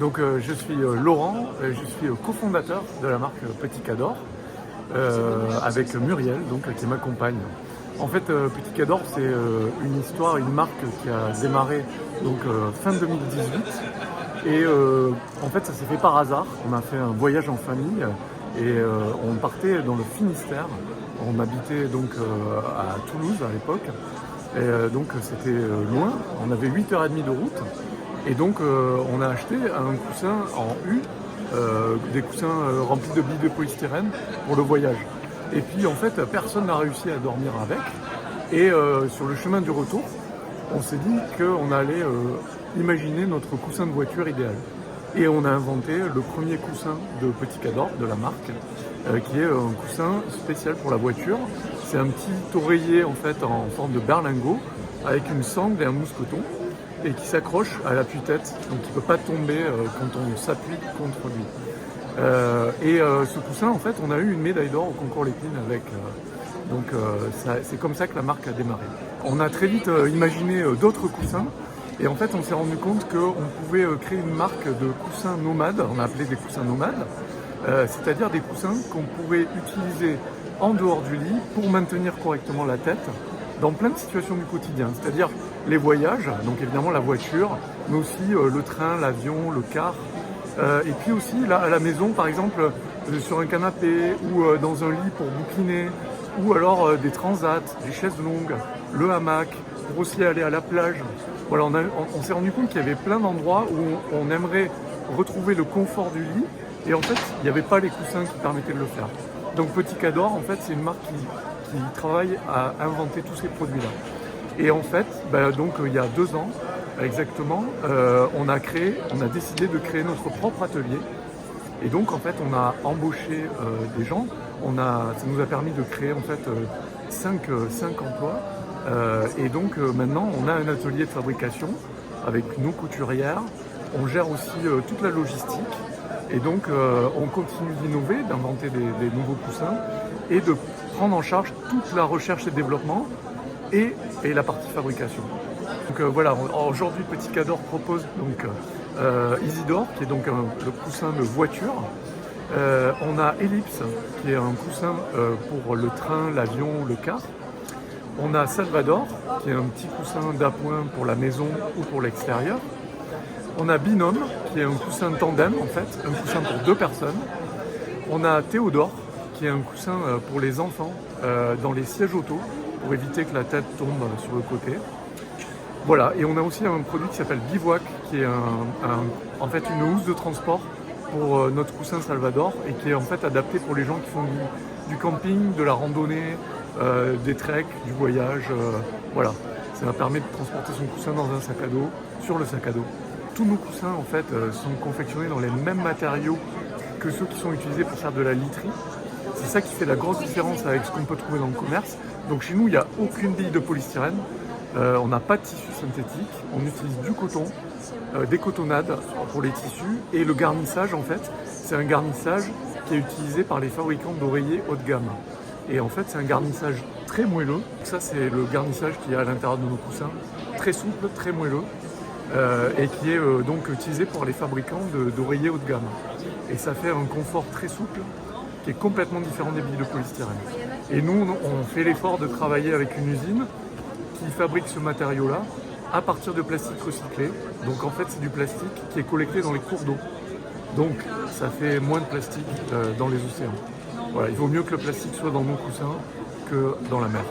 Donc je suis Laurent, je suis cofondateur de la marque Petit Cador avec Muriel donc, qui est ma compagne. En fait, Petit Cador, c'est une histoire, une marque qui a démarré donc, fin 2018 et en fait ça s'est fait par hasard. On a fait un voyage en famille et on partait dans le Finistère. On habitait donc à Toulouse à l'époque et donc c'était loin, on avait 8h30 de route. Et donc on a acheté un coussin en U, des coussins remplis de billes de polystyrène pour le voyage. Et puis en fait personne n'a réussi à dormir avec. Et sur le chemin du retour, on s'est dit qu'on allait imaginer notre coussin de voiture idéal. Et on a inventé le premier coussin de Petit Cador de la marque, qui est un coussin spécial pour la voiture. C'est un petit oreiller en fait en forme de berlingot avec une sangle et un mousse-coton, et qui s'accroche à la tue-tête, donc il ne peut pas tomber quand on s'appuie contre lui. Ce coussin, en fait, on a eu une médaille d'or au concours Lépine avec. C'est comme ça que la marque a démarré. On a très vite imaginé d'autres coussins, et en fait, on s'est rendu compte qu'on pouvait créer une marque de coussins nomades, on a appelé des coussins nomades, c'est-à-dire des coussins qu'on pourrait utiliser en dehors du lit pour maintenir correctement la tête dans plein de situations du quotidien, c'est-à-dire les voyages, donc évidemment la voiture, mais aussi le train, l'avion, le car, et puis aussi là, à la maison par exemple, sur un canapé ou dans un lit pour bouquiner, ou alors des transats, des chaises longues, le hamac, pour aussi aller à la plage. Voilà, on s'est rendu compte qu'il y avait plein d'endroits où on aimerait retrouver le confort du lit, et en fait il n'y avait pas les coussins qui permettaient de le faire. Donc Petit Cador, en fait, c'est une marque qui travaille à inventer tous ces produits-là. Et en fait, donc il y a 2 ans exactement, on a décidé de créer notre propre atelier. Et donc en fait, on a embauché des gens. Ça nous a permis de créer en fait 5 emplois. Et donc maintenant, on a un atelier de fabrication avec nos couturières. On gère aussi toute la logistique. Et donc on continue d'innover, d'inventer des nouveaux coussins et de prendre en charge toute la recherche et développement et la partie fabrication. Donc voilà, aujourd'hui Petit Cador propose donc Isidore, qui est donc le coussin de voiture. On a Ellipse, qui est un coussin pour le train, l'avion, le car. On a Salvador, qui est un petit coussin d'appoint pour la maison ou pour l'extérieur. On a Binôme, qui est un coussin tandem en fait, un coussin pour 2 personnes. On a Théodore, qui est un coussin pour les enfants dans les sièges auto, pour éviter que la tête tombe sur le côté. Voilà, et on a aussi un produit qui s'appelle Bivouac, qui est en fait une housse de transport pour notre coussin Salvador, et qui est en fait adapté pour les gens qui font du camping, de la randonnée, des treks, du voyage. Voilà, ça permet de transporter son coussin dans un sac à dos, sur le sac à dos. Tous nos coussins en fait sont confectionnés dans les mêmes matériaux que ceux qui sont utilisés pour faire de la literie. C'est ça qui fait la grosse différence avec ce qu'on peut trouver dans le commerce. Donc chez nous, il n'y a aucune bille de polystyrène, on n'a pas de tissu synthétique, on utilise du coton, des cotonnades pour les tissus, et le garnissage en fait, c'est un garnissage qui est utilisé par les fabricants d'oreillers haut de gamme. Et en fait, c'est un garnissage très moelleux. Ça, c'est le garnissage qui est à l'intérieur de nos coussins, très souple, très moelleux. Et qui est donc utilisé pour les fabricants d'oreillers haut de gamme. Et ça fait un confort très souple qui est complètement différent des billes de polystyrène. Et nous, on fait l'effort de travailler avec une usine qui fabrique ce matériau-là à partir de plastique recyclé. Donc en fait, c'est du plastique qui est collecté dans les cours d'eau. Donc ça fait moins de plastique dans les océans. Voilà, il vaut mieux que le plastique soit dans nos coussins que dans la mer.